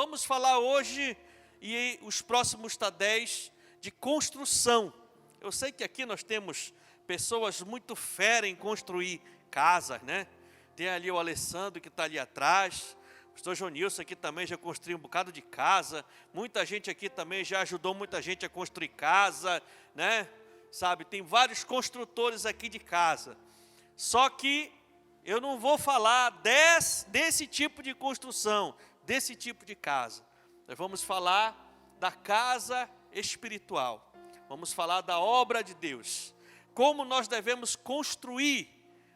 Vamos falar hoje e os próximos 10 de construção. Eu sei que aqui nós temos pessoas muito fera em construir casas, né? Tem ali o Alessandro que está ali atrás, o pastor Jonilson aqui também já construiu um bocado de casa, muita gente aqui também já ajudou muita gente a construir casa, né? Sabe, tem vários construtores aqui de casa. Só que eu não vou falar desse tipo de construção, desse tipo de casa. Nós vamos falar da casa espiritual. Vamos falar da obra de Deus. Como nós devemos construir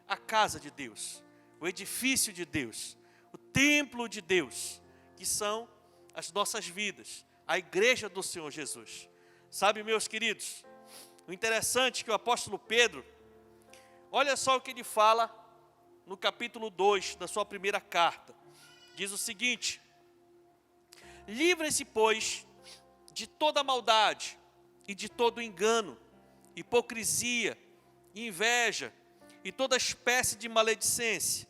a casa de Deus, o edifício de Deus, o templo de Deus, que são as nossas vidas, a igreja do Senhor Jesus. Sabe, meus queridos, o interessante é que o apóstolo Pedro, olha só o que ele fala no capítulo 2 da sua primeira carta. Diz o seguinte: livrem-se, pois, de toda maldade e de todo engano, hipocrisia, inveja e toda espécie de maledicência.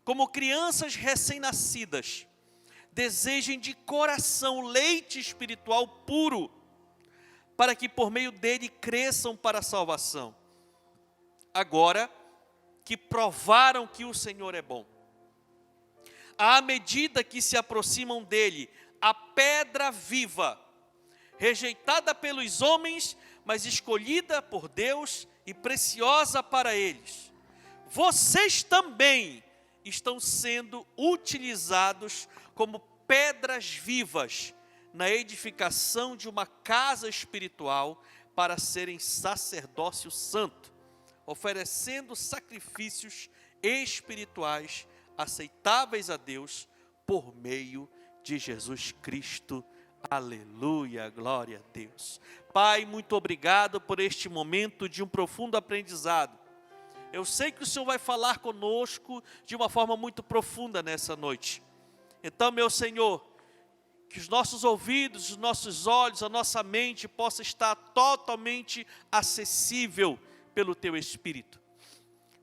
Como crianças recém-nascidas, desejem de coração leite espiritual puro, para que por meio dele cresçam para a salvação. Agora que provaram que o Senhor é bom. À medida que se aproximam dele, a pedra viva, rejeitada pelos homens, mas escolhida por Deus e preciosa para eles. Vocês também estão sendo utilizados como pedras vivas na edificação de uma casa espiritual para serem sacerdócio santo, oferecendo sacrifícios espirituais aceitáveis a Deus por meio de Jesus Cristo. Aleluia, glória a Deus. Pai, muito obrigado por este momento de um profundo aprendizado. Eu sei que o Senhor vai falar conosco de uma forma muito profunda nessa noite. Então, meu Senhor, que os nossos ouvidos, os nossos olhos, a nossa mente possa estar totalmente acessível pelo Teu Espírito,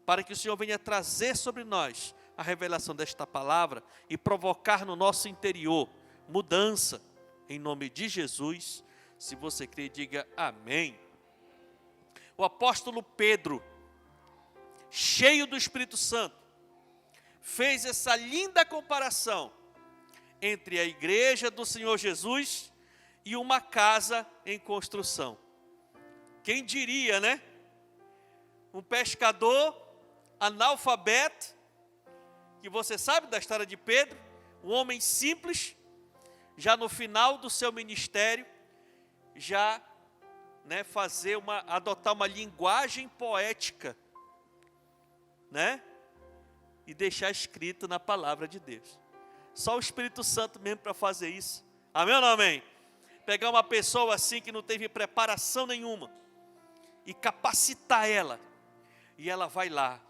para que o Senhor venha trazer sobre nós a revelação desta palavra e provocar no nosso interior mudança, em nome de Jesus. Se você crê, diga amém. O apóstolo Pedro, cheio do Espírito Santo, fez essa linda comparação entre a igreja do Senhor Jesus e uma casa em construção. Quem diria, né? Um pescador analfabeto, que você sabe da história de Pedro, um homem simples, já no final do seu ministério, já adotar uma linguagem poética, né? E deixar escrito na palavra de Deus. Só o Espírito Santo mesmo para fazer isso. Amém ou não amém? Pegar uma pessoa assim que não teve preparação nenhuma e capacitar ela, e ela vai lá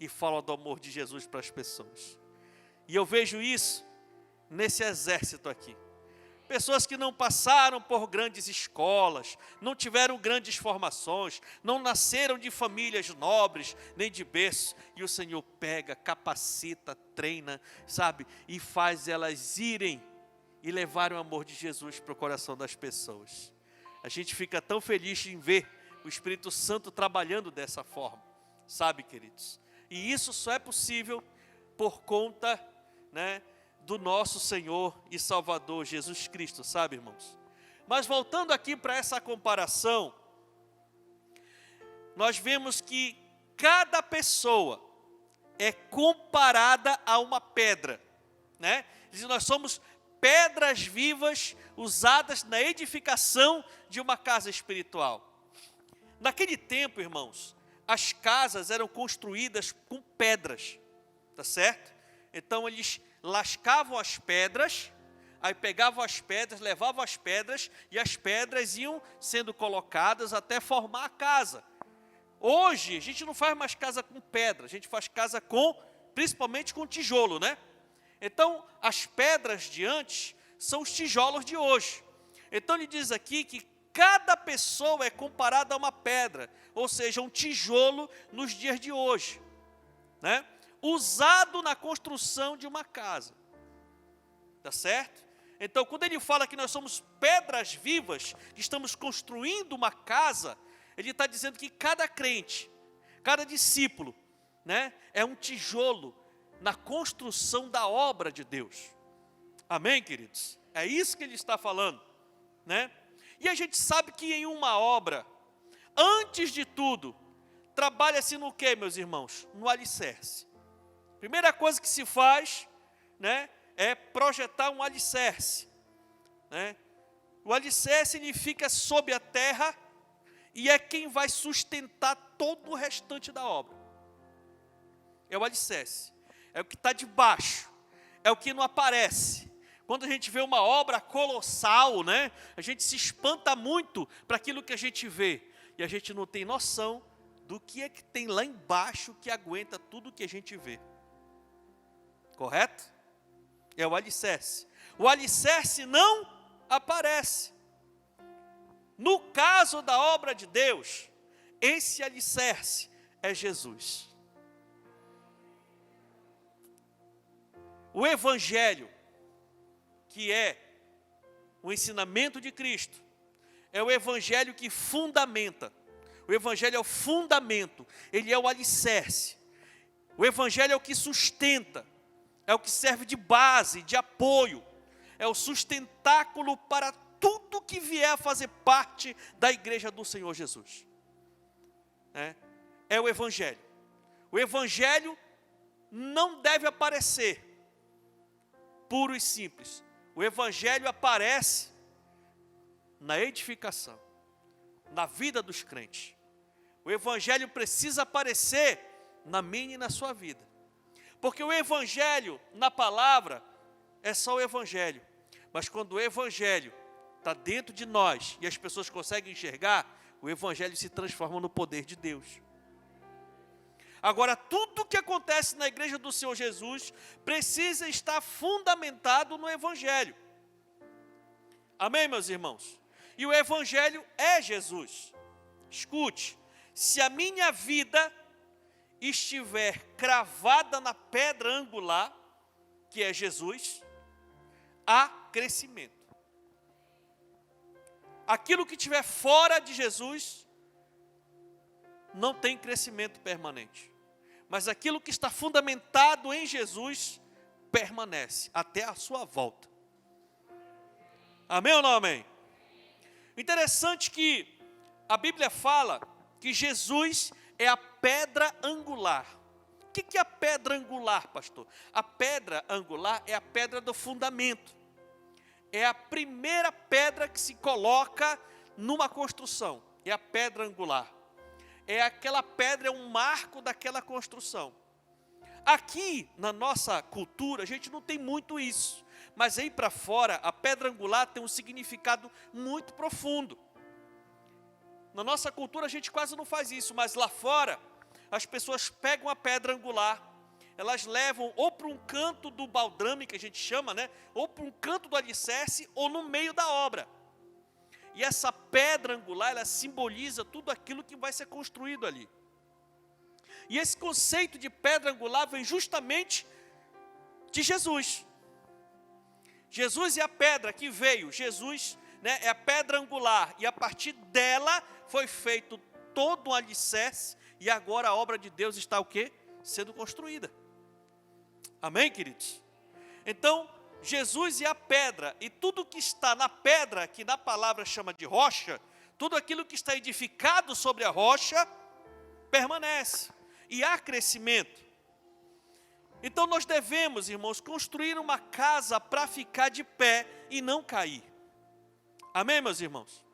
e fala do amor de Jesus para as pessoas. E eu vejo isso nesse exército aqui. Pessoas que não passaram por grandes escolas, não tiveram grandes formações, não nasceram de famílias nobres, nem de berço. E o Senhor pega, capacita, treina, sabe? E faz elas irem e levarem o amor de Jesus para o coração das pessoas. A gente fica tão feliz em ver o Espírito Santo trabalhando dessa forma, sabe, queridos? E isso só é possível por conta, né, do nosso Senhor e Salvador Jesus Cristo, sabe, irmãos? Mas voltando aqui para essa comparação, nós vemos que cada pessoa é comparada a uma pedra, né? Diz, nós somos pedras vivas usadas na edificação de uma casa espiritual. Naquele tempo, irmãos, as casas eram construídas com pedras, tá certo? Então eles lascavam as pedras, aí pegavam as pedras, levavam as pedras, e as pedras iam sendo colocadas até formar a casa. Hoje, a gente não faz mais casa com pedra, a gente faz casa principalmente com tijolo, né? Então, as pedras de antes são os tijolos de hoje. Então, ele diz aqui que cada pessoa é comparada a uma pedra, ou seja, um tijolo nos dias de hoje, né? Usado na construção de uma casa, tá certo? Então, quando ele fala que nós somos pedras vivas, que estamos construindo uma casa, ele está dizendo que cada crente, cada discípulo, né, é um tijolo na construção da obra de Deus. Amém, queridos? É isso que ele está falando, né? E a gente sabe que em uma obra, antes de tudo, trabalha-se no quê, meus irmãos? No alicerce. Primeira coisa que se faz, né, é projetar um alicerce, né? O alicerce significa sob a terra e é quem vai sustentar todo o restante da obra. É o alicerce, é o que está debaixo, é o que não aparece. Quando a gente vê uma obra colossal, né, a gente se espanta muito para aquilo que a gente vê e a gente não tem noção do que é que tem lá embaixo que aguenta tudo que a gente vê. Correto? É o alicerce. O alicerce não aparece. No caso da obra de Deus, esse alicerce é Jesus. O Evangelho, que é o ensinamento de Cristo, é o Evangelho que fundamenta. O Evangelho é o fundamento, ele é o alicerce. O Evangelho é o que sustenta, é o que serve de base, de apoio, é o sustentáculo para tudo que vier a fazer parte da igreja do Senhor Jesus. É o Evangelho. O Evangelho não deve aparecer puro e simples. O Evangelho aparece na edificação, na vida dos crentes. O Evangelho precisa aparecer na minha e na sua vida. Porque o Evangelho, na palavra, é só o Evangelho. Mas quando o Evangelho está dentro de nós e as pessoas conseguem enxergar, o Evangelho se transforma no poder de Deus. Agora, tudo que acontece na igreja do Senhor Jesus precisa estar fundamentado no Evangelho. Amém, meus irmãos? E o Evangelho é Jesus. Escute, se a minha vida estiver cravada na pedra angular, que é Jesus, há crescimento. Aquilo que estiver fora de Jesus não tem crescimento permanente. Mas aquilo que está fundamentado em Jesus permanece até a sua volta. Amém ou não amém? Interessante que a Bíblia fala que Jesus é a pedra angular. O que é a pedra angular, pastor? A pedra angular é a pedra do fundamento. É a primeira pedra que se coloca numa construção. É a pedra angular. É aquela pedra, é um marco daquela construção. Aqui, na nossa cultura, a gente não tem muito isso. Mas aí para fora, a pedra angular tem um significado muito profundo. Na nossa cultura a gente quase não faz isso, mas lá fora, as pessoas pegam a pedra angular, elas levam ou para um canto do baldrame, que a gente chama, né? Ou para um canto do alicerce, ou no meio da obra. E essa pedra angular, ela simboliza tudo aquilo que vai ser construído ali. E esse conceito de pedra angular vem justamente de Jesus. Jesus é a pedra que veio, Jesus, né, é a pedra angular, e a partir dela foi feito todo um alicerce, e agora a obra de Deus está o quê? Sendo construída. Amém, queridos? Então, Jesus é a pedra, e tudo que está na pedra, que na palavra chama de rocha, tudo aquilo que está edificado sobre a rocha, permanece, e há crescimento. Então nós devemos, irmãos, construir uma casa para ficar de pé e não cair. Amém, meus irmãos?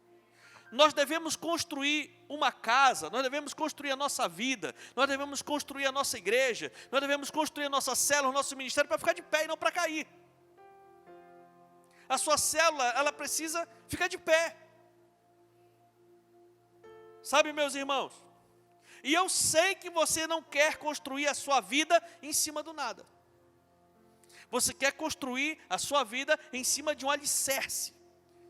Nós devemos construir uma casa, nós devemos construir a nossa vida, nós devemos construir a nossa igreja, nós devemos construir a nossa célula, o nosso ministério para ficar de pé e não para cair. A sua célula, ela precisa ficar de pé. Sabe, meus irmãos? E eu sei que você não quer construir a sua vida em cima do nada. Você quer construir a sua vida em cima de um alicerce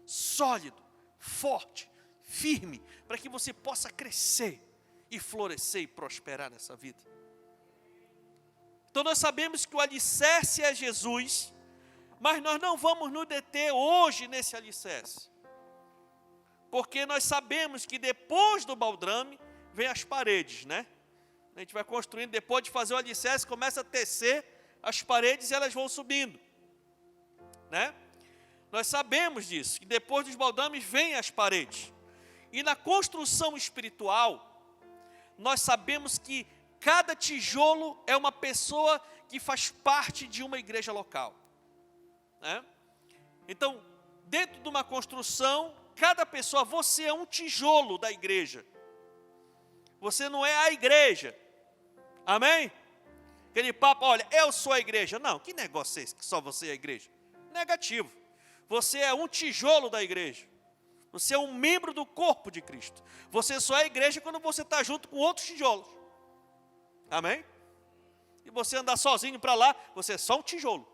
sólido, forte, firme, para que você possa crescer e florescer e prosperar nessa vida. Então nós sabemos que o alicerce é Jesus, Mas nós não vamos nos deter hoje nesse alicerce. Porque nós sabemos que depois do baldrame, vem as paredes, né? A gente vai construindo, depois de fazer o alicerce, começa a tecer as paredes e elas vão subindo, né? Nós sabemos disso, que depois dos baldames vêm as paredes. E na construção espiritual, nós sabemos que cada tijolo é uma pessoa que faz parte de uma igreja local, né? Então, dentro de uma construção, cada pessoa, você é um tijolo da igreja. Você não é a igreja. Amém? Aquele papo, olha, eu sou a igreja. Não, que negócio é esse, que só você é a igreja? Negativo. Você é um tijolo da igreja. Você é um membro do corpo de Cristo. Você só é a igreja quando você está junto com outros tijolos. Amém? E você andar sozinho para lá, você é só um tijolo.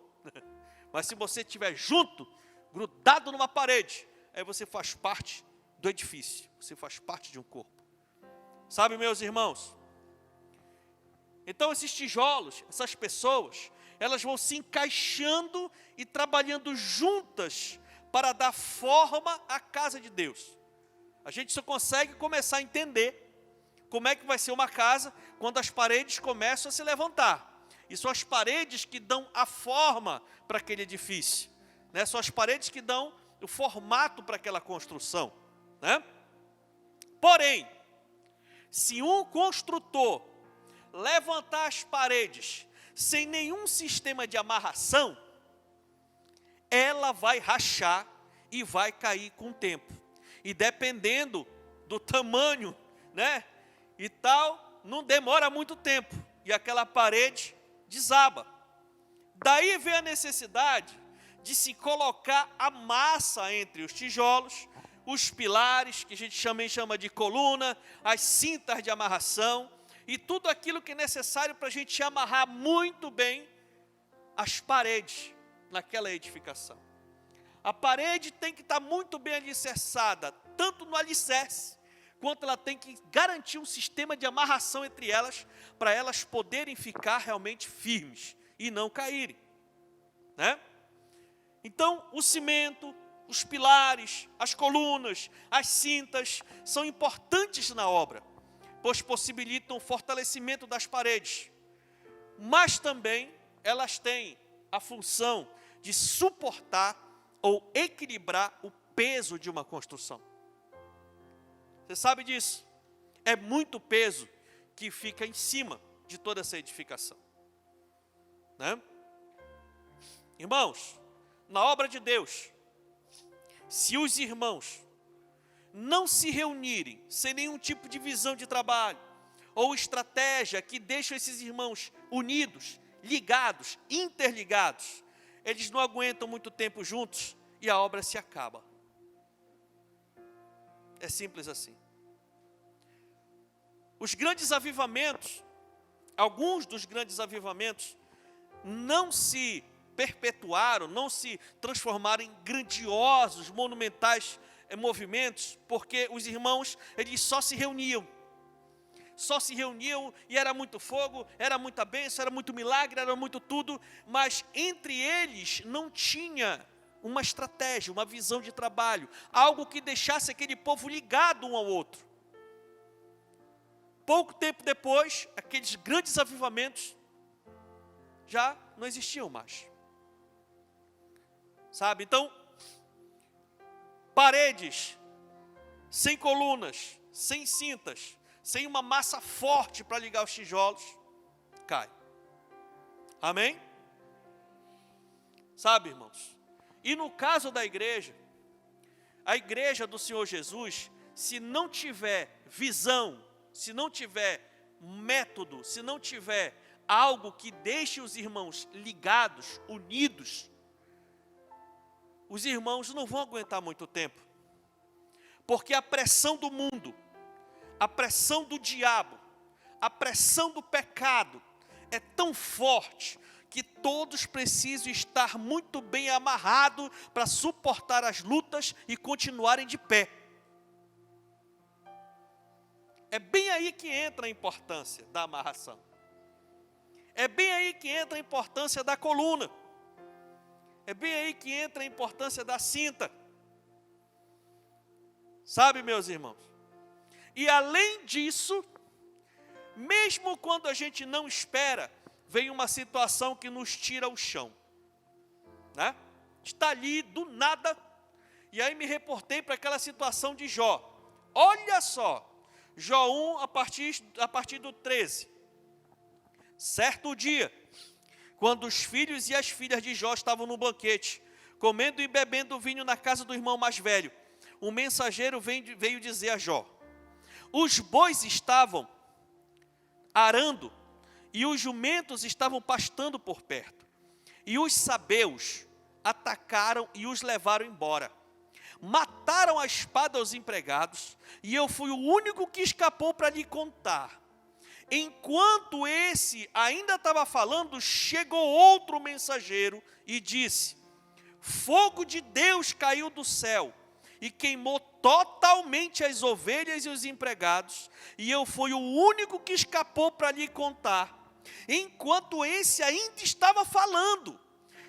Mas se você estiver junto, grudado numa parede, aí você faz parte do edifício. Você faz parte de um corpo. Sabe, meus irmãos? Então esses tijolos, essas pessoas, elas vão se encaixando e trabalhando juntas para dar forma à casa de Deus. A gente só consegue começar a entender como é que vai ser uma casa quando as paredes começam a se levantar. E são as paredes que dão a forma para aquele edifício, né? São as paredes que dão o formato para aquela construção, né? Porém, se um construtor levantar as paredes sem nenhum sistema de amarração, ela vai rachar e vai cair com o tempo. E dependendo do tamanho, né, e tal, não demora muito tempo e aquela parede desaba. Daí vem a necessidade de se colocar a massa entre os tijolos, os pilares, que a gente chama de coluna, as cintas de amarração, e tudo aquilo que é necessário para a gente amarrar muito bem as paredes naquela edificação. A parede tem que estar muito bem alicerçada, tanto no alicerce, quanto ela tem que garantir um sistema de amarração entre elas, para elas poderem ficar realmente firmes e não caírem, né? Então, o cimento, os pilares, as colunas, as cintas, são importantes na obra, pois possibilitam o fortalecimento das paredes, mas também elas têm a função de suportar ou equilibrar o peso de uma construção. Você sabe disso? É muito peso que fica em cima de toda essa edificação, né? Irmãos, na obra de Deus, se os irmãos não se reunirem sem nenhum tipo de visão de trabalho ou estratégia que deixa esses irmãos unidos, ligados, interligados, eles não aguentam muito tempo juntos e a obra se acaba. É simples assim. Os grandes avivamentos, alguns dos grandes avivamentos, não se perpetuaram, não se transformaram em grandiosos, monumentais movimentos, porque os irmãos, eles só se reuniam e era muito fogo, era muita bênção, era muito milagre, era muito tudo, mas entre eles não tinha uma estratégia, uma visão de trabalho, algo que deixasse aquele povo ligado um ao outro. Pouco tempo depois, aqueles grandes avivamentos já não existiam mais. Sabe, então, paredes sem colunas, sem cintas, sem uma massa forte para ligar os tijolos, cai. Amém? Sabe, irmãos? E no caso da igreja, a igreja do Senhor Jesus, se não tiver visão, se não tiver método, se não tiver algo que deixe os irmãos ligados, unidos, os irmãos não vão aguentar muito tempo. Porque a pressão do mundo, a pressão do diabo, a pressão do pecado é tão forte que todos precisam estar muito bem amarrados para suportar as lutas e continuarem de pé. É bem aí que entra a importância da amarração. É bem aí que entra a importância da coluna. É bem aí que entra a importância da cinta. Sabe, meus irmãos? E além disso, mesmo quando a gente não espera, vem uma situação que nos tira o chão, né? Está ali do nada, e aí me reportei para aquela situação de Jó. Olha só, Jó 1, a partir do 13. Certo dia, quando os filhos e as filhas de Jó estavam no banquete, comendo e bebendo vinho na casa do irmão mais velho, um mensageiro veio dizer a Jó: os bois estavam arando e os jumentos estavam pastando por perto, e os sabeus atacaram e os levaram embora. Mataram a espada os empregados, e eu fui o único que escapou para lhe contar. Enquanto esse ainda estava falando, chegou outro mensageiro e disse: fogo de Deus caiu do céu e queimou totalmente as ovelhas e os empregados, e eu fui o único que escapou para lhe contar. Enquanto esse ainda estava falando,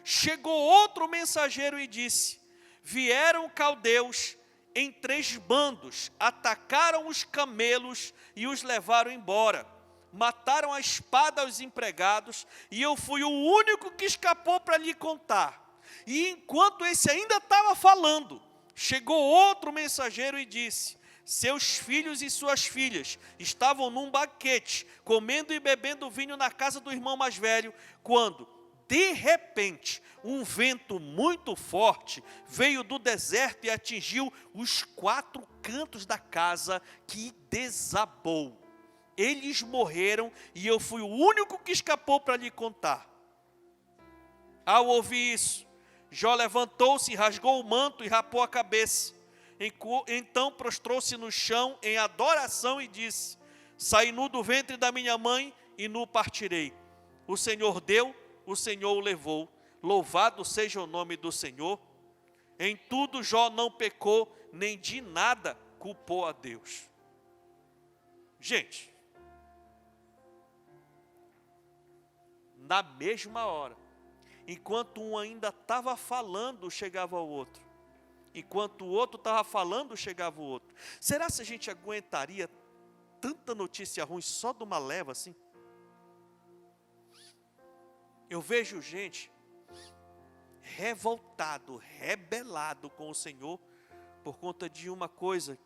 chegou outro mensageiro e disse: vieram caldeus em 3 bandos, atacaram os camelos e os levaram embora. Mataram a espada aos empregados, e eu fui o único que escapou para lhe contar. E enquanto esse ainda estava falando, chegou outro mensageiro e disse: seus filhos e suas filhas estavam num banquete, comendo e bebendo vinho na casa do irmão mais velho, quando, de repente, um vento muito forte veio do deserto e atingiu os 4 cantos da casa, que desabou. Eles morreram e eu fui o único que escapou para lhe contar. Ao ouvir isso, Jó levantou-se, rasgou o manto e rapou a cabeça. Então prostrou-se no chão em adoração e disse: saí nu do ventre da minha mãe e nu partirei. O Senhor deu, o Senhor o levou. Louvado seja o nome do Senhor. Em tudo Jó não pecou, nem de nada culpou a Deus. Gente, na mesma hora, enquanto um ainda estava falando, chegava o outro. Enquanto o outro estava falando, chegava o outro. Será que a gente aguentaria tanta notícia ruim só de uma leva assim? Eu vejo gente revoltado, rebelado com o Senhor por conta de uma coisa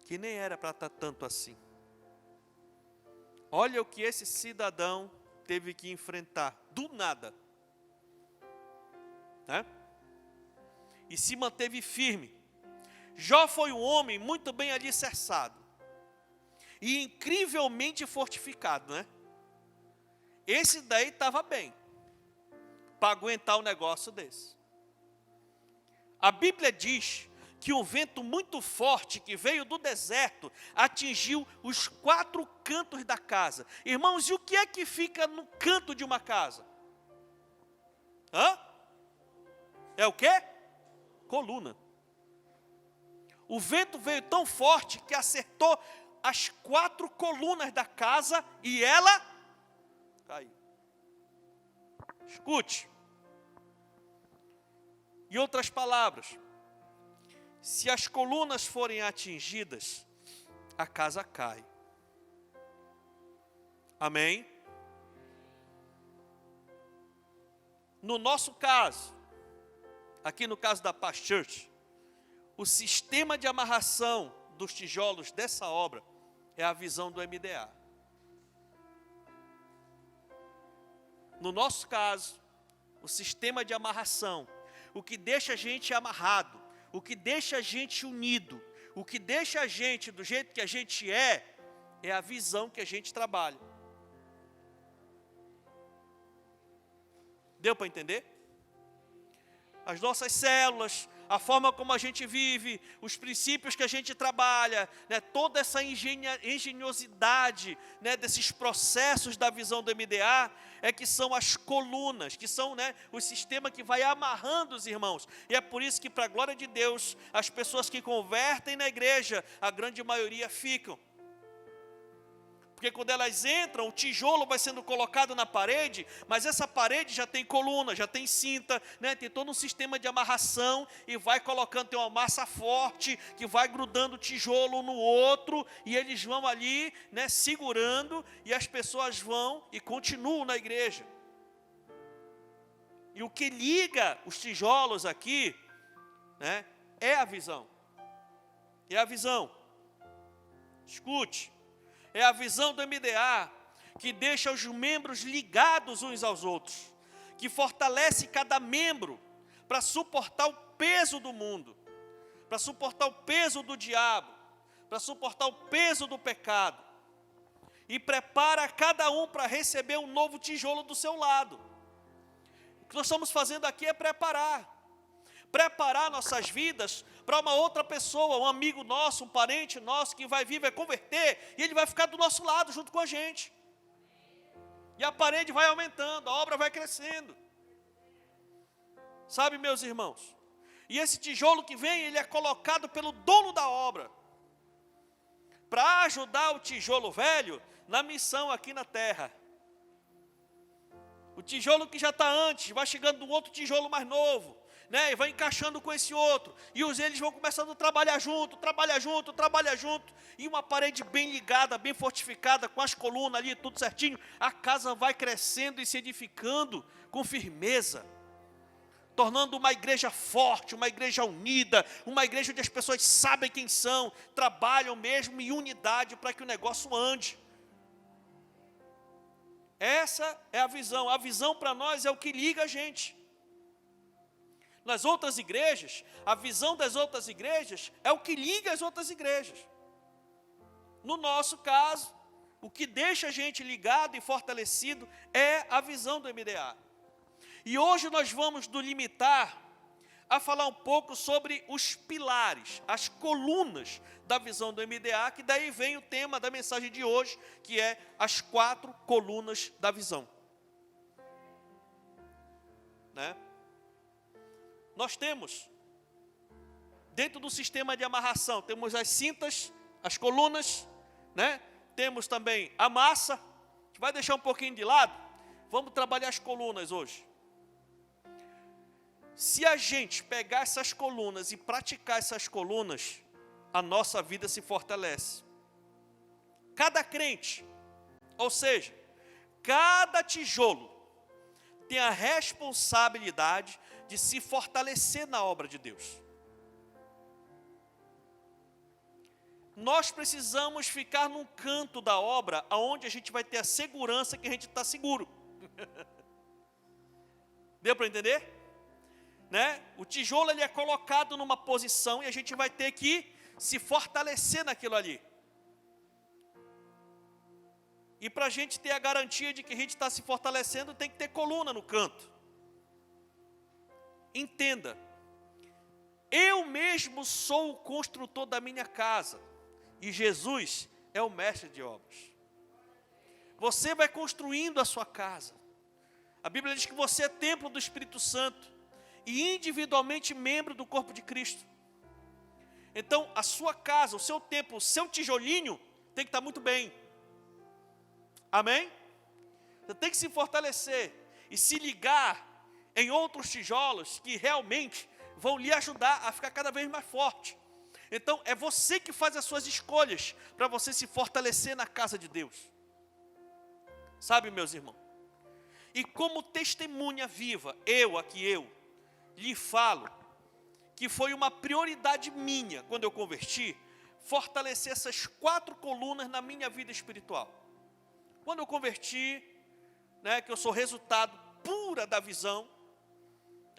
que nem era para estar tanto assim. Olha o que esse cidadão teve que enfrentar do nada, né? E se manteve firme. Jó foi um homem muito bem alicerçado e incrivelmente fortificado, né? Esse daí estava bem para aguentar um negócio desse. A Bíblia diz que um vento muito forte que veio do deserto atingiu os 4 cantos da casa. Irmãos, e o que é que fica no canto de uma casa? É o quê? Coluna. O vento veio tão forte que acertou as 4 colunas da casa e ela caiu. Escute. Em outras palavras, se as colunas forem atingidas, a casa cai. Amém? No nosso caso, aqui no caso da Paz Church, o sistema de amarração dos tijolos dessa obra é a visão do MDA. No nosso caso, o sistema de amarração, o que deixa a gente amarrado, o que deixa a gente unido, o que deixa a gente do jeito que a gente é a visão que a gente trabalha. Deu para entender? As nossas células, a forma como a gente vive, os princípios que a gente trabalha, né, toda essa engenhosidade, né, desses processos da visão do MDA, é que são as colunas, que são, né, o sistema que vai amarrando os irmãos. E é por isso que, para a glória de Deus, as pessoas que convertem na igreja, a grande maioria ficam. Porque quando elas entram, o tijolo vai sendo colocado na parede, mas essa parede já tem coluna, já tem cinta, né? Tem todo um sistema de amarração e vai colocando, tem uma massa forte que vai grudando o tijolo um no outro e eles vão ali, né, segurando e as pessoas vão e continuam na igreja. E o que liga os tijolos aqui, né, é a visão. É a visão. Escute. É a visão do MDA que deixa os membros ligados uns aos outros, que fortalece cada membro para suportar o peso do mundo, para suportar o peso do diabo, para suportar o peso do pecado, e prepara cada um para receber um novo tijolo do seu lado. O que nós estamos fazendo aqui é preparar nossas vidas para uma outra pessoa, um amigo nosso, um parente nosso que vai vir, vai converter, e ele vai ficar do nosso lado junto com a gente. E a parede vai aumentando, a obra vai crescendo. Sabe, meus irmãos? E esse tijolo que vem, ele é colocado pelo dono da obra, para ajudar o tijolo velho na missão aqui na terra. O tijolo que já está antes, vai chegando um outro tijolo mais novo, né, e vai encaixando com esse outro, e eles vão começando a trabalhar junto, e uma parede bem ligada, bem fortificada, com as colunas ali, tudo certinho, a casa vai crescendo e se edificando com firmeza, tornando uma igreja forte, uma igreja unida, uma igreja onde as pessoas sabem quem são, trabalham mesmo em unidade para que o negócio ande. Essa é a visão para nós é o que liga a gente. Nas outras igrejas, a visão das outras igrejas é o que liga as outras igrejas. No nosso caso, o que deixa a gente ligado e fortalecido é a visão do MDA. E hoje nós vamos nos limitar a falar um pouco sobre os pilares, as colunas da visão do MDA, que daí vem o tema da mensagem de hoje, que é as 4 colunas da visão. Né? Nós temos, dentro do sistema de amarração, temos as cintas, as colunas, né? Temos também a massa, a gente vai deixar um pouquinho de lado, vamos trabalhar as colunas hoje. Se a gente pegar essas colunas e praticar essas colunas, a nossa vida se fortalece. Cada crente, ou seja, cada tijolo tem a responsabilidade de se fortalecer na obra de Deus. Nós precisamos ficar num canto da obra, onde a gente vai ter a segurança que a gente está seguro. Deu para entender? Né? O tijolo ele é colocado numa posição e a gente vai ter que se fortalecer naquilo ali. E para a gente ter a garantia de que a gente está se fortalecendo, tem que ter coluna no canto. Entenda, eu mesmo sou o construtor da minha casa, e Jesus é o mestre de obras. Você vai construindo a sua casa. A Bíblia diz que você é templo do Espírito Santo, e individualmente membro do corpo de Cristo. Então, a sua casa, o seu templo, o seu tijolinho, tem que estar muito bem. Amém? Você tem que se fortalecer, e se ligar em outros tijolos que realmente vão lhe ajudar a ficar cada vez mais forte. Então, é você que faz as suas escolhas para você se fortalecer na casa de Deus. Sabe, meus irmãos? E como testemunha viva, eu lhe falo que foi uma prioridade minha, quando eu converti, fortalecer essas 4 colunas na minha vida espiritual. Quando eu converti, né, que eu sou resultado pura da visão,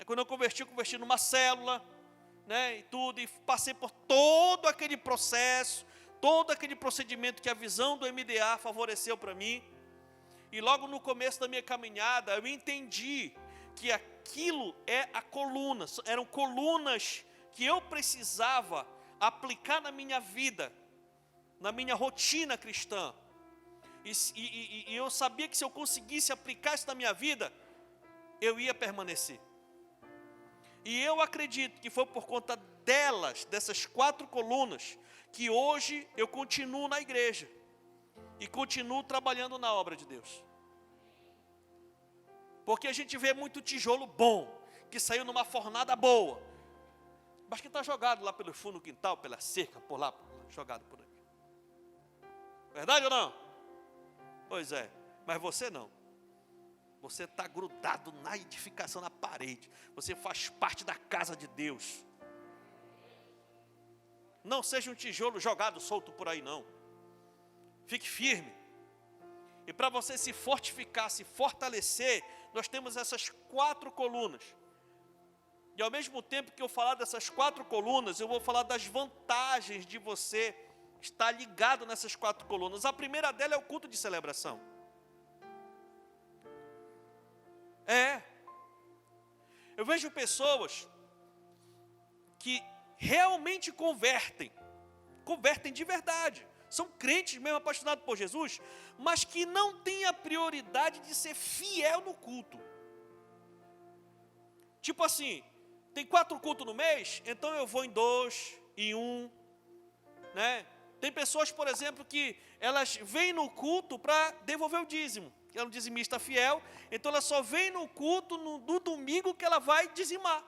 quando eu converti numa célula, né, e tudo, e passei por todo aquele processo, todo aquele procedimento que a visão do MDA favoreceu para mim, e logo no começo da minha caminhada, eu entendi que aquilo é a coluna, eram colunas que eu precisava aplicar na minha vida, na minha rotina cristã, e eu sabia que se eu conseguisse aplicar isso na minha vida, eu ia permanecer. E eu acredito que foi por conta delas, dessas 4 colunas, que hoje eu continuo na igreja. e continuo trabalhando na obra de Deus. Porque a gente vê muito tijolo bom, que saiu numa fornada boa, mas que está jogado lá pelo fundo do quintal, pela cerca, por lá, jogado por aqui. Verdade ou não? Pois é, mas você não. Você está grudado na edificação, na parede. Você faz parte da casa de Deus. Não seja um tijolo jogado solto por aí, não. Fique firme. E para você se fortificar, se fortalecer, nós temos essas 4 colunas. E ao mesmo tempo que eu falar dessas 4 colunas, eu vou falar das vantagens de você estar ligado nessas 4 colunas. A primeira dela é o culto de celebração. Eu vejo pessoas que realmente convertem de verdade. São crentes mesmo, apaixonados por Jesus, mas que não têm a prioridade de ser fiel no culto. Tipo assim, tem 4 cultos no mês, então eu vou em 2, em 1, né? Tem pessoas, por exemplo, que elas vêm no culto para devolver o dízimo. Ela é um dizimista fiel, então ela só vem no culto no domingo que ela vai dizimar.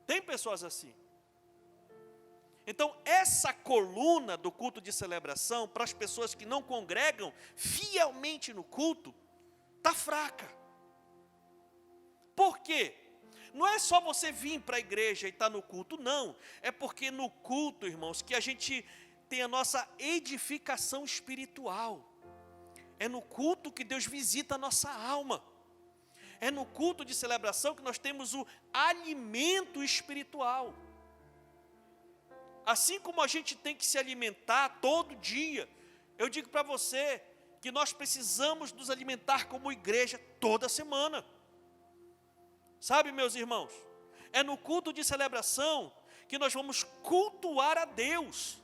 Tem pessoas assim. Então, essa coluna do culto de celebração, para as pessoas que não congregam fielmente no culto, está fraca. Por quê? Não é só você vir para a igreja e estar no culto, não. É porque no culto, irmãos, que a gente tem a nossa edificação espiritual. É no culto que Deus visita a nossa alma. É no culto de celebração que nós temos o alimento espiritual. Assim como a gente tem que se alimentar todo dia, eu digo para você que nós precisamos nos alimentar como igreja toda semana. Sabe, meus irmãos, é no culto de celebração que nós vamos cultuar a Deus.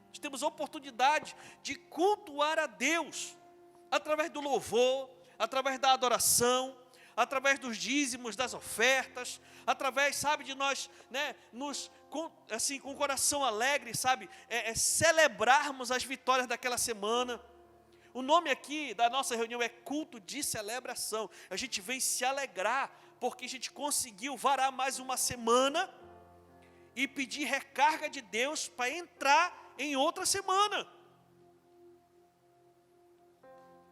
Nós temos a oportunidade de cultuar a Deus, através do louvor, através da adoração, através dos dízimos, das ofertas, através, sabe, de nós, né, com o coração alegre, sabe, celebrarmos as vitórias daquela semana. O nome aqui da nossa reunião é culto de celebração. A gente vem se alegrar, porque a gente conseguiu varar mais uma semana e pedir recarga de Deus para entrar em outra semana.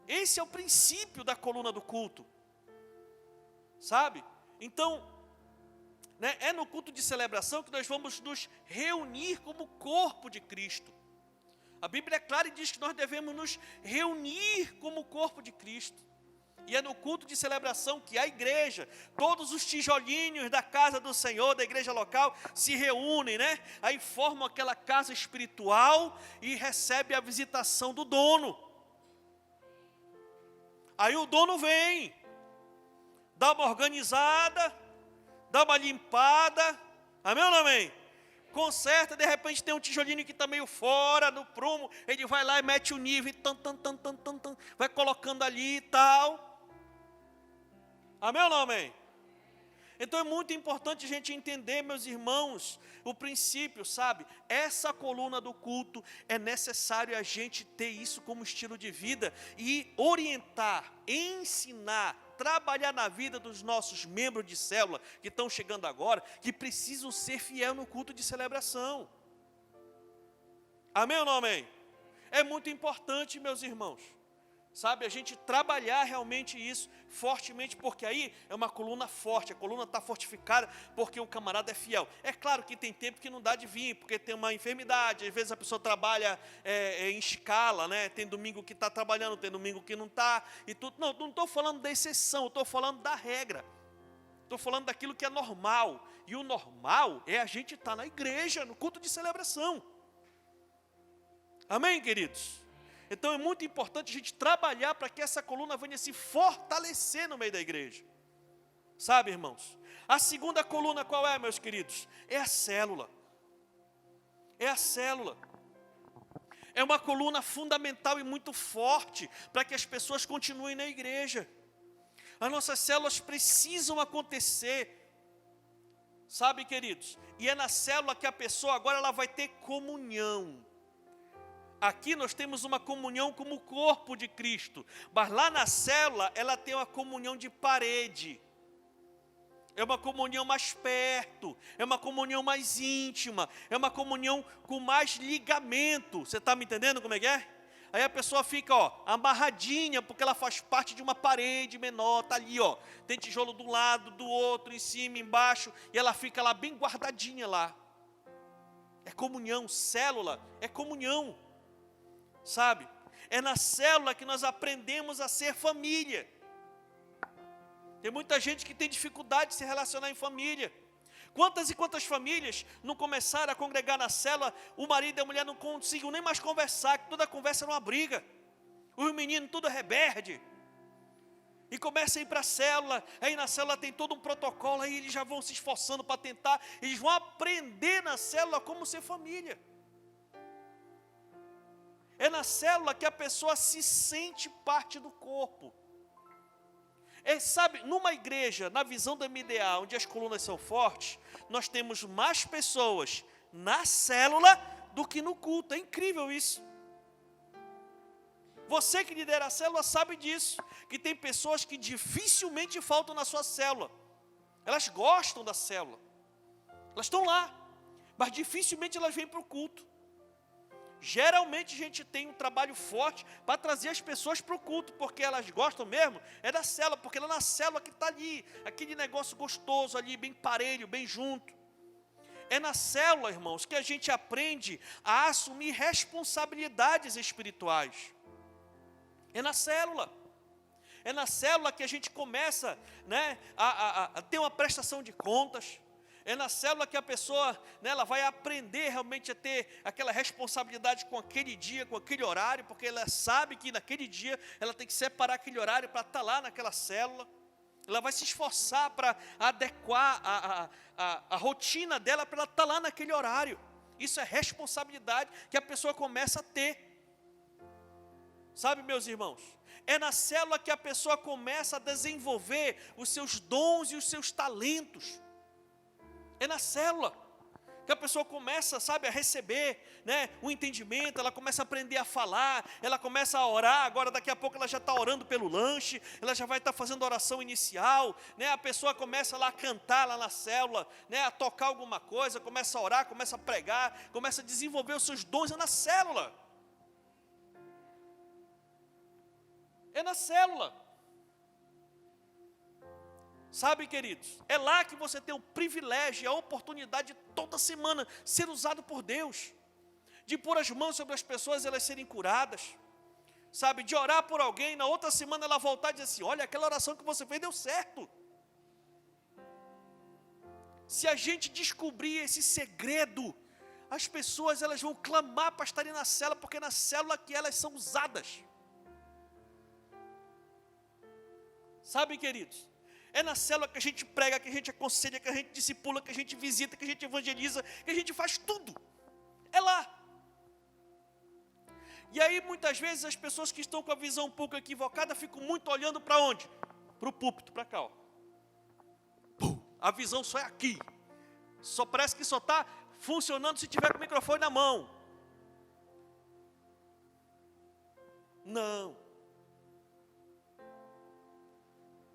Esse é o princípio da coluna do culto, sabe? Então, né, é no culto de celebração que nós vamos nos reunir como corpo de Cristo. A Bíblia é clara e diz que nós devemos nos reunir como corpo de Cristo. E é no culto de celebração que a igreja, todos os tijolinhos da casa do Senhor, da igreja local, se reúnem, né? Aí formam aquela casa espiritual e recebe a visitação do dono. Aí o dono vem, dá uma organizada, dá uma limpada, amém ou não amém? Conserta, de repente tem um tijolinho que está meio fora no prumo, ele vai lá e mete o nível, vai colocando ali e tal. Amém ou não amém? Então é muito importante a gente entender, meus irmãos, o princípio, sabe? Essa coluna do culto, é necessário a gente ter isso como estilo de vida e orientar, ensinar, trabalhar na vida dos nossos membros de célula que estão chegando agora, que precisam ser fiel no culto de celebração. Amém ou não amém? É muito importante, meus irmãos, sabe, a gente trabalhar realmente isso fortemente, porque aí é uma coluna forte, a coluna está fortificada, porque o camarada é fiel. É claro que tem tempo que não dá de vir, porque tem uma enfermidade, às vezes a pessoa trabalha em escala, né? Tem domingo que está trabalhando, tem domingo que não está, e tudo. Não estou falando da exceção, estou falando da regra. Estou falando daquilo que é normal, e o normal é a gente estar na igreja, no culto de celebração. Amém, queridos? Então é muito importante a gente trabalhar para que essa coluna venha se fortalecer no meio da igreja. Sabe, irmãos? A segunda coluna qual é, meus queridos? É a célula. É a célula. É uma coluna fundamental e muito forte para que as pessoas continuem na igreja. As nossas células precisam acontecer. Sabe, queridos? E é na célula que a pessoa agora ela vai ter comunhão. Aqui nós temos uma comunhão como o corpo de Cristo, mas lá na célula ela tem uma comunhão de parede. É uma comunhão mais perto, é uma comunhão mais íntima, é uma comunhão com mais ligamento. Você está me entendendo como é que é? Aí a pessoa fica, amarradinha, porque ela faz parte de uma parede menor, está ali, tem tijolo de um lado, do outro, em cima, embaixo, e ela fica lá bem guardadinha lá. É comunhão, célula é comunhão, sabe? É na célula que nós aprendemos a ser família. Tem muita gente que tem dificuldade de se relacionar em família. Quantas e quantas famílias não começaram a congregar na célula, o marido e a mulher não conseguiam nem mais conversar, que toda a conversa era uma briga. Os meninos tudo rebelde. E começa a ir para a célula, aí na célula tem todo um protocolo, aí eles já vão se esforçando para tentar, eles vão aprender na célula como ser família. É na célula que a pessoa se sente parte do corpo. Sabe, numa igreja, na visão da MDA, onde as colunas são fortes, nós temos mais pessoas na célula do que no culto. É incrível isso. Você que lidera a célula sabe disso, que tem pessoas que dificilmente faltam na sua célula. Elas gostam da célula. Elas estão lá, mas dificilmente elas vêm para o culto. Geralmente a gente tem um trabalho forte para trazer as pessoas para o culto, porque elas gostam mesmo, é da célula, porque ela é na célula que está ali, aquele negócio gostoso ali, bem parelho, bem junto. É na célula, irmãos, que a gente aprende a assumir responsabilidades espirituais. É na célula. É na célula que a gente começa, a ter uma prestação de contas. É na célula que a pessoa, ela vai aprender realmente a ter aquela responsabilidade com aquele dia, com aquele horário, porque ela sabe que naquele dia ela tem que separar aquele horário para estar lá naquela célula. Ela vai se esforçar para adequar a rotina dela para ela estar lá naquele horário. Isso é responsabilidade que a pessoa começa a ter. Sabe, meus irmãos? É na célula que a pessoa começa a desenvolver os seus dons e os seus talentos. É na célula que a pessoa começa, sabe, a receber, o entendimento, ela começa a aprender a falar, ela começa a orar, agora daqui a pouco ela já está orando pelo lanche, ela já vai estar fazendo a oração inicial, a pessoa começa lá a cantar lá na célula, a tocar alguma coisa, começa a orar, começa a pregar, começa a desenvolver os seus dons, é na célula. É na célula. Sabe, queridos, é lá que você tem o privilégio, a oportunidade de toda semana ser usado por Deus, de pôr as mãos sobre as pessoas e elas serem curadas, sabe, de orar por alguém, na outra semana ela voltar e dizer assim, olha, aquela oração que você fez deu certo. Se a gente descobrir esse segredo, as pessoas elas vão clamar para estarem na célula, porque é na célula que elas são usadas. Sabe, queridos? É na célula que a gente prega, que a gente aconselha, que a gente discipula, que a gente visita, que a gente evangeliza, que a gente faz tudo. É lá. E aí, muitas vezes, as pessoas que estão com a visão um pouco equivocada ficam muito olhando para onde? Para o púlpito, para cá. A visão só é aqui. Só parece que só está funcionando se tiver com o microfone na mão. Não.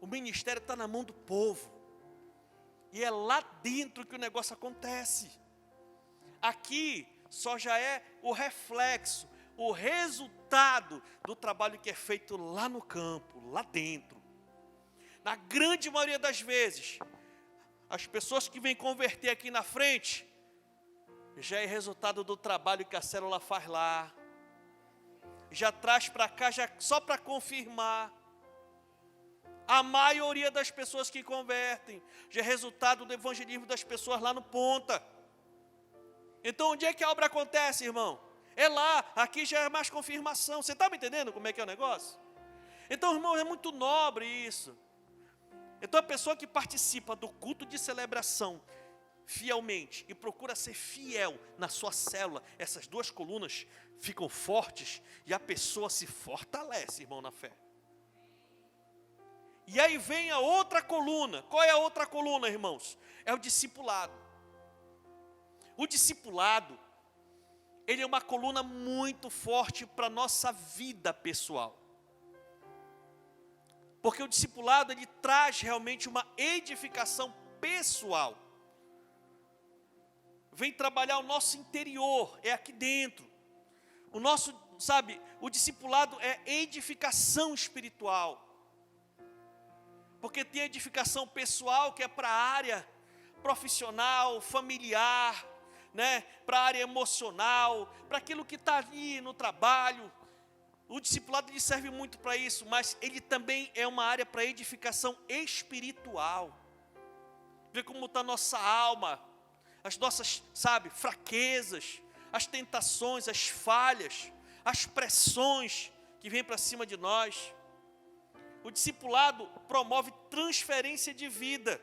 O ministério está na mão do povo. E é lá dentro que o negócio acontece. Aqui só já é o reflexo, o resultado do trabalho que é feito lá no campo, lá dentro. Na grande maioria das vezes, as pessoas que vêm converter aqui na frente, já é resultado do trabalho que a célula faz lá. Já traz para cá, já só para confirmar. A maioria das pessoas que convertem já é resultado do evangelismo das pessoas lá no ponta. Então, onde é que a obra acontece, irmão? É lá, aqui já é mais confirmação. Você está me entendendo como é que é o negócio? Então, irmão, é muito nobre isso. Então, a pessoa que participa do culto de celebração fielmente e procura ser fiel na sua célula, essas duas colunas ficam fortes e a pessoa se fortalece, irmão, na fé. E aí vem a outra coluna. Qual é a outra coluna, irmãos? É o discipulado. O discipulado, ele é uma coluna muito forte para a nossa vida pessoal. Porque o discipulado, ele traz realmente uma edificação pessoal. Vem trabalhar o nosso interior, é aqui dentro. O nosso, o discipulado é edificação espiritual. Porque tem edificação pessoal, que é para a área profissional, familiar, né? Para a área emocional, para aquilo que está ali no trabalho. O discipulado ele serve muito para isso, mas ele também é uma área para edificação espiritual. Ver como está a nossa alma, as nossas, fraquezas, as tentações, as falhas, as pressões que vêm para cima de nós. O discipulado promove transferência de vida,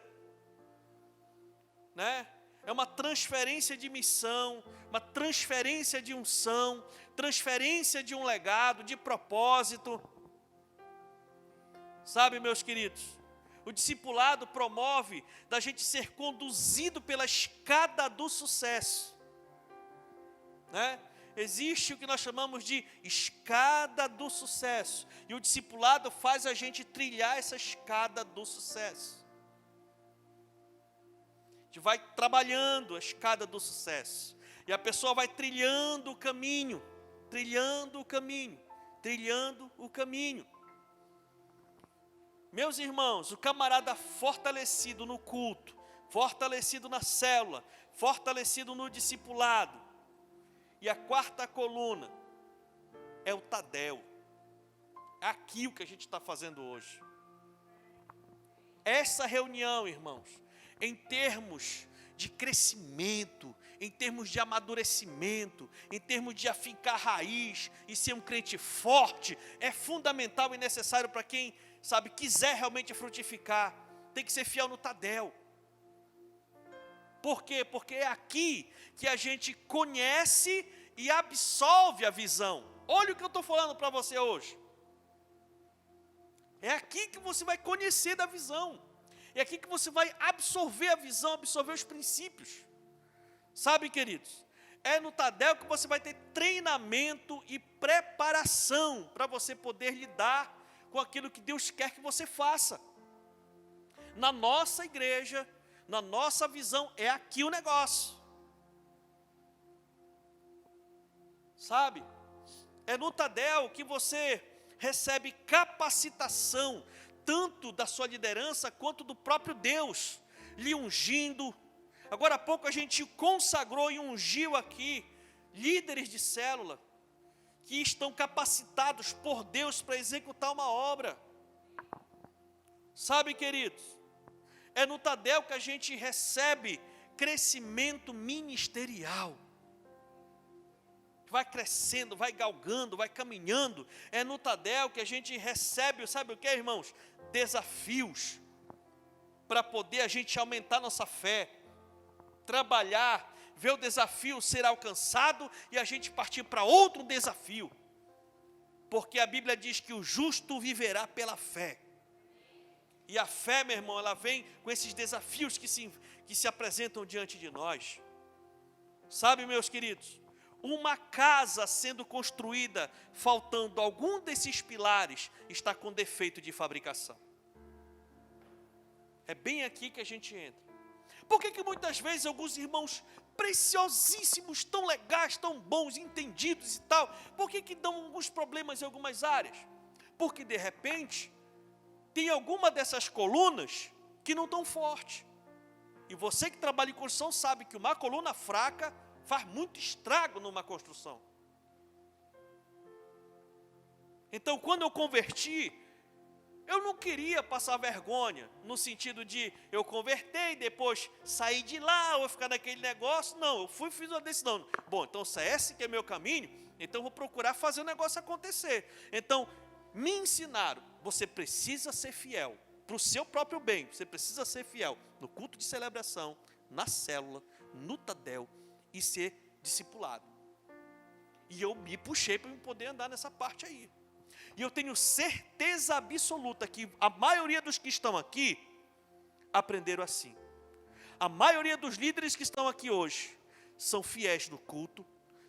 né? É uma transferência de missão, uma transferência de unção, transferência de um legado, de propósito. Sabe, meus queridos, o discipulado promove da gente ser conduzido pela escada do sucesso, né? Existe o que nós chamamos de escada do sucesso, e o discipulado faz a gente trilhar essa escada do sucesso. A gente vai trabalhando a escada do sucesso, e a pessoa vai trilhando o caminho, trilhando o caminho, trilhando o caminho. Meus irmãos, o camarada fortalecido no culto, fortalecido na célula, fortalecido no discipulado. E a quarta coluna é o Tadel. É aqui o que a gente está fazendo hoje. Essa reunião, irmãos, em termos de crescimento, em termos de amadurecimento, em termos de afincar raiz e ser um crente forte, é fundamental e necessário para quem, quiser realmente frutificar. Tem que ser fiel no Tadel. Por quê? Porque é aqui que a gente conhece e absolve a visão. Olha o que eu estou falando para você hoje. É aqui que você vai conhecer da visão. É aqui que você vai absorver a visão, absorver os princípios. Sabe, queridos? É no Tadel que você vai ter treinamento e preparação para você poder lidar com aquilo que Deus quer que você faça. Na nossa igreja, na nossa visão, é aqui o negócio. É no Tadel que você recebe capacitação, tanto da sua liderança, quanto do próprio Deus, lhe ungindo. Agora há pouco a gente consagrou e ungiu aqui, líderes de célula, que estão capacitados por Deus para executar uma obra. Queridos, é no Tadel que a gente recebe crescimento ministerial. Vai crescendo, vai galgando, vai caminhando. É no Tadel que a gente recebe, sabe o que, irmãos? Desafios, para poder a gente aumentar nossa fé, trabalhar, ver o desafio ser alcançado e a gente partir para outro desafio. Porque a Bíblia diz que o justo viverá pela fé. E a fé, meu irmão, ela vem com esses desafios que se apresentam diante de nós. Meus queridos, uma casa sendo construída, faltando algum desses pilares, está com defeito de fabricação. É bem aqui que a gente entra. Por que muitas vezes alguns irmãos preciosíssimos, tão legais, tão bons, entendidos e tal, por que dão alguns problemas em algumas áreas? Porque de repente tem alguma dessas colunas que não estão fortes. E você que trabalha em construção sabe que uma coluna fraca faz muito estrago numa construção. Então, quando eu converti, eu não queria passar vergonha, no sentido de eu converter e depois sair de lá, ou ficar naquele negócio. Não, eu fiz uma decisão. Bom, então se é esse que é meu caminho, então eu vou procurar fazer o negócio acontecer. Então, me ensinaram, você precisa ser fiel, para o seu próprio bem, você precisa ser fiel no culto de celebração, na célula, no Tadel, e ser discipulado. E eu me puxei para poder andar nessa parte aí. E eu tenho certeza absoluta que a maioria dos que estão aqui aprenderam assim. A maioria dos líderes que estão aqui hoje são fiéis no culto,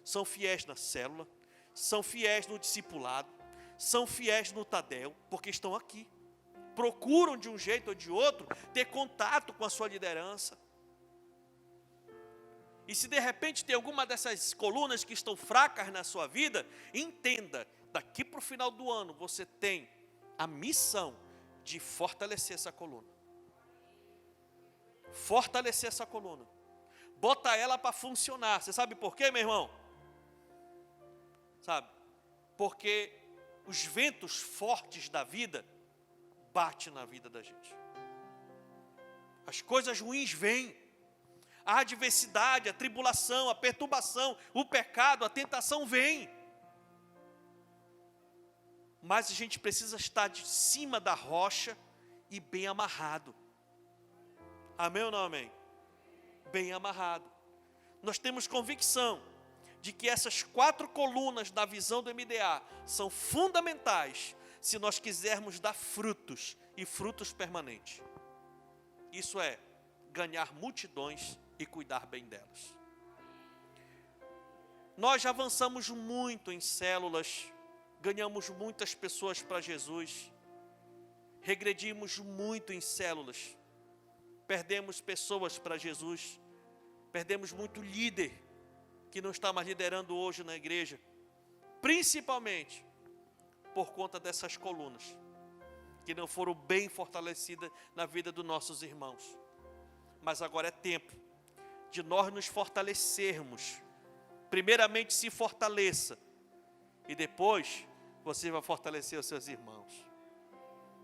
são fiéis na célula, são fiéis no discipulado, são fiéis no Tadel, porque estão aqui. Procuram de um jeito ou de outro ter contato com a sua liderança. E se de repente tem alguma dessas colunas que estão fracas na sua vida, entenda, daqui para o final do ano você tem a missão de fortalecer essa coluna. Fortalecer essa coluna. Bota ela para funcionar. Você sabe por quê, meu irmão? Sabe? Porque os ventos fortes da vida batem na vida da gente. As coisas ruins vêm. A adversidade, a tribulação, a perturbação, o pecado, a tentação vem. Mas a gente precisa estar de cima da rocha e bem amarrado. Amém ou não amém? Bem amarrado. Nós temos convicção de que essas 4 colunas da visão do MDA são fundamentais se nós quisermos dar frutos e frutos permanentes. Isso é, ganhar multidões e cuidar bem delas. Nós já avançamos muito em células, ganhamos muitas pessoas para Jesus, regredimos muito em células, perdemos pessoas para Jesus, perdemos muito líder que não está mais liderando hoje na igreja, principalmente por conta dessas colunas que não foram bem fortalecidas na vida dos nossos irmãos. Mas agora é tempo de nós nos fortalecermos. Primeiramente se fortaleça e depois você vai fortalecer os seus irmãos.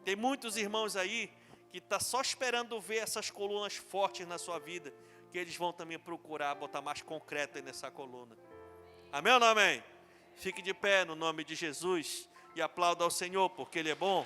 Tem muitos irmãos aí que estão só esperando ver essas colunas fortes na sua vida, que eles vão também procurar botar mais concreto aí nessa coluna. Amém ou não amém? Fique de pé no nome de Jesus e aplauda ao Senhor, porque Ele é bom.